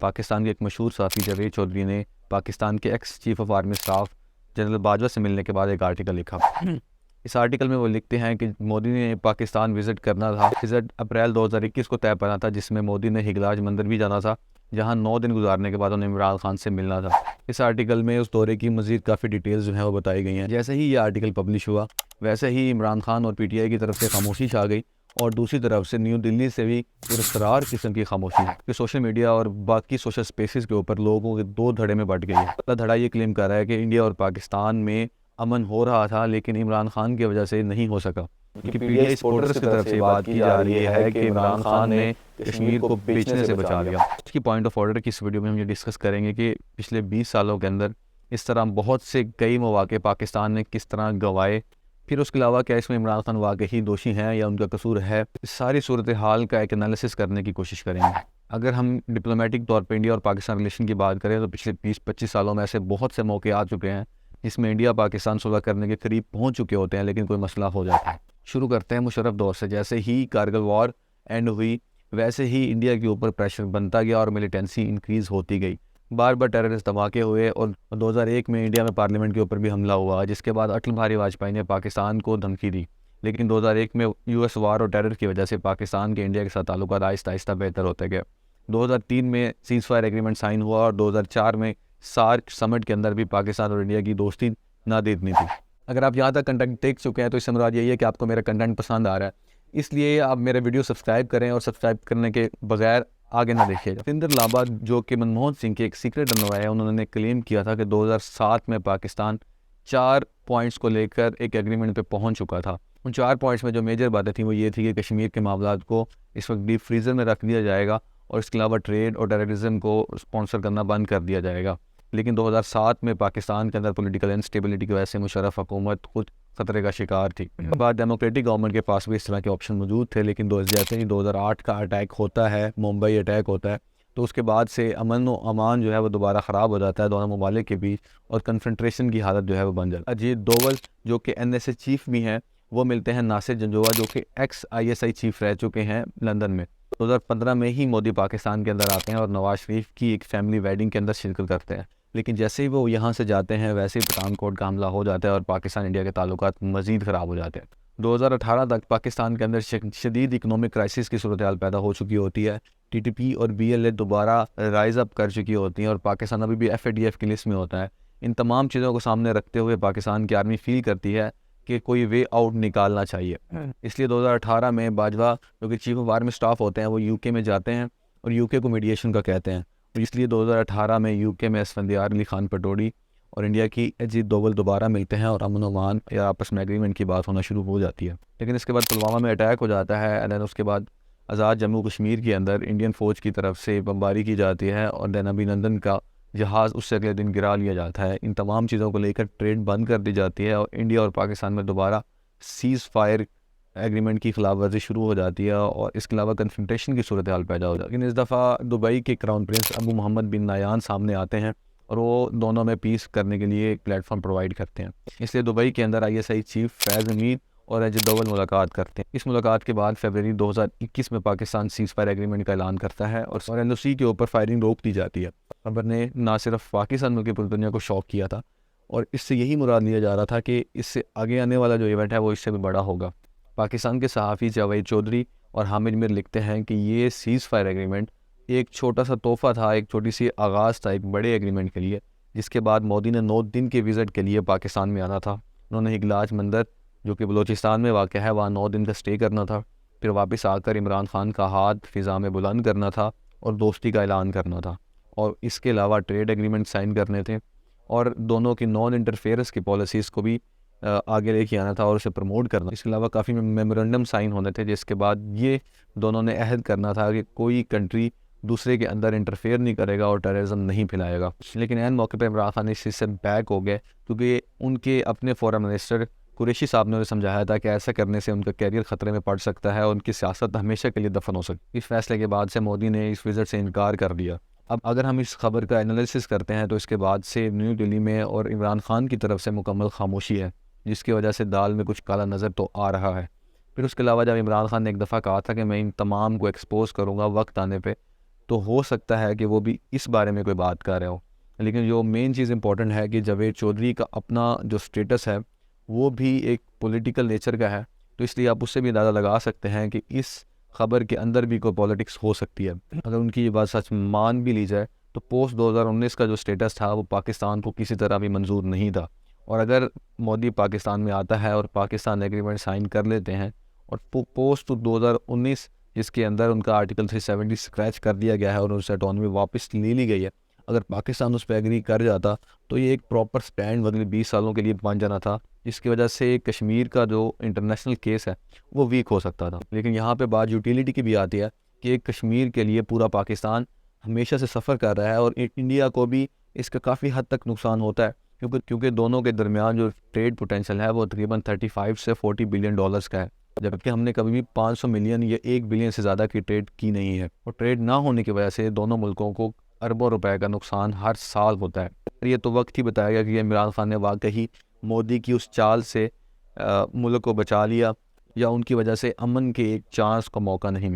پاکستان کے ایک مشہور صحافی جاوید چودھری نے پاکستان کے x chief of army staff general Bajwa سے ملنے کے بعد ایک آرٹیکل لکھا۔ اس آرٹیکل میں وہ لکھتے ہیں کہ مودی نے پاکستان وزٹ کرنا تھا۔ وزٹ اپریل 2021 کو طے پڑا تھا، جس میں مودی نے ہگلاج مندر بھی جانا تھا، جہاں 9 دن گزارنے کے بعد انہیں عمران خان سے ملنا تھا۔ اس آرٹیکل میں اس دورے کی مزید کافی ڈیٹیلز جو ہیں وہ بتائی گئی ہیں۔ جیسے ہی یہ آرٹیکل پبلش ہوا، ویسے ہی عمران خان اور پی ٹی آئی کی طرف سے خاموشی چھا گئی، اور دوسری طرف سے نیو دلی سے بھی پراسرار قسم کی خاموشی ہے کہ سوشل میڈیا اور باقی سوشل سپیسز کے اوپر لوگوں کے دو دھڑے میں بٹ گئی ہے۔ پہلا دھڑا یہ کلیم کر رہا ہے کہ انڈیا اور پاکستان میں امن ہو رہا تھا، لیکن عمران خان کی وجہ سے نہیں ہو سکا، کیونکہ پی ٹی آئی سپورٹرز کی طرف سے بات کی جا رہی ہے کہ عمران خان نے کشمیر کو بیچنے سے بچا لیا۔ اس کی پوائنٹ آف آرڈر کی اس ویڈیو میں ہم یہ ڈسکس کریں گے کہ پچھلے 20 سالوں کے اندر اس طرح بہت سے کئی مواقع پاکستان نے کس طرح گنوائے، پھر اس کے علاوہ کیا اس میں عمران خان واقعی دوشی ہیں یا ان کا قصور ہے۔ اس ساری صورتحال کا ایک انالیسس کرنے کی کوشش کریں گے۔ اگر ہم ڈپلومیٹک طور پہ انڈیا اور پاکستان ریلیشن کی بات کریں تو پچھلے 20-25 سالوں میں ایسے بہت سے موقع آ چکے ہیں جس میں انڈیا پاکستان صلح کرنے کے قریب پہنچ چکے ہوتے ہیں، لیکن کوئی مسئلہ ہو جاتا ہے۔ شروع کرتے ہیں مشرف دور سے۔ جیسے ہی کارگل وار اینڈ ہوئی، ویسے ہی انڈیا کے اوپر پریشر بنتا گیا اور ملیٹنسی انکریز ہوتی گئی۔ بار بار ٹیررسٹ دھماکے ہوئے اور 2001 میں انڈیا میں پارلیمنٹ کے اوپر بھی حملہ ہوا، جس کے بعد اٹل بہاری واجپئی نے پاکستان کو دھمکی دی، لیکن 2001 میں یو ایس وار اور ٹیرر کی وجہ سے پاکستان کے انڈیا کے ساتھ تعلقات آہستہ آہستہ بہتر ہوتے گئے۔ 2003 میں سیز فائر ایگریمنٹ سائن ہوا اور 2004 میں سارک سمٹ کے اندر بھی پاکستان اور انڈیا کی دوستی نادیدنی تھی۔ اگر آپ یہاں تک کنٹینٹ دیکھ چکے ہیں تو اس سے مراد یہی ہے کہ آپ کو میرا کنٹینٹ پسند آ رہا ہے، اس لیے آپ میرے ویڈیو سبسکرائب کریں اور سبسکرائب کرنے کے بغیر آگے نہ دیکھیے گا۔ ستیندر لابا جو کہ منموہن سنگھ کے ایک سیکرٹ رہنما ہے، انہوں نے کلیم کیا تھا کہ 2007 میں پاکستان 4 پوائنٹس کو لے کر ایک ایگریمنٹ پہ پہنچ چکا تھا۔ ان 4 پوائنٹس میں جو میجر باتیں تھیں وہ یہ تھی کہ کشمیر کے معاملات کو اس وقت ڈیپ فریزر میں رکھ دیا جائے گا، اور اس کے علاوہ ٹریڈ اور ٹیررزم کو اسپانسر کرنا بند کر دیا جائے گا۔ لیکن 2007 میں پاکستان کے اندر پولیٹیکل انسٹیبلٹی کی وجہ سے مشرف حکومت خود خطرے کا شکار تھی۔ بعد ڈیموکریٹک گورنمنٹ کے پاس بھی اس طرح کے آپشن موجود تھے، لیکن جیسے ہی 2008 کا اٹیک ہوتا ہے، ممبئی اٹیک ہوتا ہے، تو اس کے بعد سے امن و امان جو ہے وہ دوبارہ خراب ہو جاتا ہے دونوں ممالک کے بیچ، اور کنفرنٹریشن کی حالت جو ہے وہ بن جاتی ہے۔ اجیت ڈوول جو کہ NSA چیف بھی ہیں، وہ ملتے ہیں ناصر جنجوعہ جو کہ ایکس ISI چیف رہ چکے ہیں لندن میں۔ 2015 میں ہی مودی پاکستان کے اندر آتے ہیں اور نواز شریف کی ایک فیملی ویڈنگ کے اندر شرکت کرتے ہیں، لیکن جیسے ہی وہ یہاں سے جاتے ہیں ویسے ہی پٹھان کوٹ کا حملہ ہو جاتا ہے اور پاکستان انڈیا کے تعلقات مزید خراب ہو جاتے ہیں۔ 2018 تک پاکستان کے اندر شدید اکنامک کرائسس کی صورتحال پیدا ہو چکی ہوتی ہے، TTP اور BLA دوبارہ رائز اپ کر چکی ہوتی ہیں، اور پاکستان ابھی بھی FATF کی لسٹ میں ہوتا ہے۔ ان تمام چیزوں کو سامنے رکھتے ہوئے پاکستان کی آرمی فیل کرتی ہے کہ کوئی وے آؤٹ نکالنا چاہیے، اس لیے 2018 میں باجوہ جو کہ چیف آف آرمی اسٹاف ہوتے ہیں وہ UK میں جاتے ہیں اور UK کو میڈیشن کا کہتے ہیں، اس لیے 2018 میں UK میں اسفندیار علی خان پٹوڑی اور انڈیا کی اجیت ڈوول دوبارہ ملتے ہیں اور امن و امان یا آپس میں ایگریمنٹ کی بات ہونا شروع ہو جاتی ہے۔ لیکن اس کے بعد پلوامہ میں اٹیک ہو جاتا ہے، اور اس کے بعد آزاد جموں کشمیر کے اندر انڈین فوج کی طرف سے بمباری کی جاتی ہے، اور دین ابھینندن کا جہاز اس سے اگلے دن گرا لیا جاتا ہے۔ ان تمام چیزوں کو لے کر ٹریڈ بند کر دی جاتی ہے، اور انڈیا اور پاکستان میں دوبارہ سیز فائر ایگریمنٹ کی خلاف ورزی شروع ہو جاتی ہے، اور اس کے علاوہ کنفرنٹیشن کی صورتحال پیدا ہو جاتی ہے۔ لیکن اس دفعہ دبئی کے کراؤن پرنس ابو محمد بن نایان سامنے آتے ہیں، اور وہ دونوں میں پیس کرنے کے لیے ایک پلیٹ فارم پرووائڈ کرتے ہیں۔ اس لیے دبئی کے اندر ISI چیف فیض حمید اور اجیت ڈوول ملاقات کرتے ہیں۔ اس ملاقات کے بعد فروری 2021 میں پاکستان سیز فائر ایگریمنٹ کا اعلان کرتا ہے، اور LOC کے اوپر فائرنگ روک دی جاتی ہے۔ خبر نے نہ صرف پاکستان بلکہ پوری دنیا کو شوق کیا تھا، اور اس سے یہی مراد لیا جا رہا تھا کہ اس سے آگے آنے والا جو ایونٹ ہے وہ اس سے بھی بڑا ہوگا۔ پاکستان کے صحافی جاوید چودھری اور حامد میر لکھتے ہیں کہ یہ سیز فائر ایگریمنٹ ایک چھوٹا سا تحفہ تھا، ایک چھوٹی سی آغاز تھا ایک بڑے ایگریمنٹ کے لیے، جس کے بعد مودی نے 9 دن کے وزٹ کے لیے پاکستان میں آنا تھا۔ انہوں نے ہگلاج مندر جو کہ بلوچستان میں واقع ہے وہاں 9 دن کا سٹے کرنا تھا، پھر واپس آ کر عمران خان کا ہاتھ فضا میں بلند کرنا تھا اور دوستی کا اعلان کرنا تھا، اور اس کے علاوہ ٹریڈ ایگریمنٹ سائن کرنے تھے، اور دونوں کی نان انٹرفیئرنس کی پالیسیز کو بھی آگے لے کے آنا تھا اور اسے پروموٹ کرنا۔ اس کے علاوہ کافی میمورنڈم سائن ہونے تھے، جس کے بعد یہ دونوں نے عہد کرنا تھا کہ کوئی کنٹری دوسرے کے اندر انٹرفیئر نہیں کرے گا اور ٹیررزم نہیں پھیلائے گا۔ لیکن عین موقع پہ عمران خان اس چیز سے بیک ہو گئے، کیونکہ ان کے اپنے فورن منسٹر قریشی صاحب نے انہیں سمجھایا تھا کہ ایسا کرنے سے ان کا کیریئر خطرے میں پڑ سکتا ہے اور ان کی سیاست ہمیشہ کے لیے دفن ہو سکتی ہے۔ اس فیصلے کے بعد سے مودی نے اس وزٹ سے انکار کر دیا۔ اب اگر ہم اس خبر کا انالیسس کرتے ہیں تو اس کے بعد سے نیو دلی میں اور عمران خان کی طرف سے مکمل خاموشی ہے، جس کی وجہ سے دال میں کچھ کالا نظر تو آ رہا ہے۔ پھر اس کے علاوہ جب عمران خان نے ایک دفعہ کہا تھا کہ میں ان تمام کو ایکسپوز کروں گا وقت آنے پہ، تو ہو سکتا ہے کہ وہ بھی اس بارے میں کوئی بات کر رہے ہوں. لیکن جو مین چیز امپورٹنٹ ہے کہ جاوید چودھری کا اپنا جو سٹیٹس ہے وہ بھی ایک پولیٹیکل نیچر کا ہے, تو اس لیے آپ اس سے بھی اندازہ لگا سکتے ہیں کہ اس خبر کے اندر بھی کوئی پالیٹکس ہو سکتی ہے. اگر ان کی یہ بات سچ مان بھی لی جائے تو پوسٹ 2019 کا جو سٹیٹس تھا وہ پاکستان کو کسی طرح بھی منظور نہیں تھا, اور اگر مودی پاکستان میں آتا ہے اور پاکستان ایگریمنٹ سائن کر لیتے ہیں اور پوسٹ 2019 جس کے اندر ان کا آرٹیکل 370 اسکریچ کر دیا گیا ہے اور ان سے اٹانومی واپس لے لی گئی ہے, اگر پاکستان اس پہ ایگری کر جاتا تو یہ ایک پراپر سٹینڈ اگلے 20 سالوں کے لیے بن جانا تھا, جس کی وجہ سے کشمیر کا جو انٹرنیشنل کیس ہے وہ ویک ہو سکتا تھا. لیکن یہاں پہ بات یوٹیلیٹی کی بھی آتی ہے کہ ایک کشمیر کے لیے پورا پاکستان ہمیشہ سے سفر کر رہا ہے, اور انڈیا کو بھی اس کا کافی حد تک نقصان ہوتا ہے کیونکہ دونوں کے درمیان جو ٹریڈ پوٹینشیل ہے وہ تقریباً 35 سے 40 بلین ڈالرز کا ہے, جبکہ ہم نے کبھی بھی 500 ملین یا 1 بلین سے زیادہ کی ٹریڈ کی نہیں ہے, اور ٹریڈ نہ ہونے کی وجہ سے دونوں ملکوں کو اربوں روپے کا نقصان ہر سال ہوتا ہے. یہ تو وقت ہی بتائے گا کہ عمران خان نے واقعی مودی کی اس چال سے ملک کو بچا لیا یا ان کی وجہ سے امن کے ایک چانس کا موقع نہیں ملا.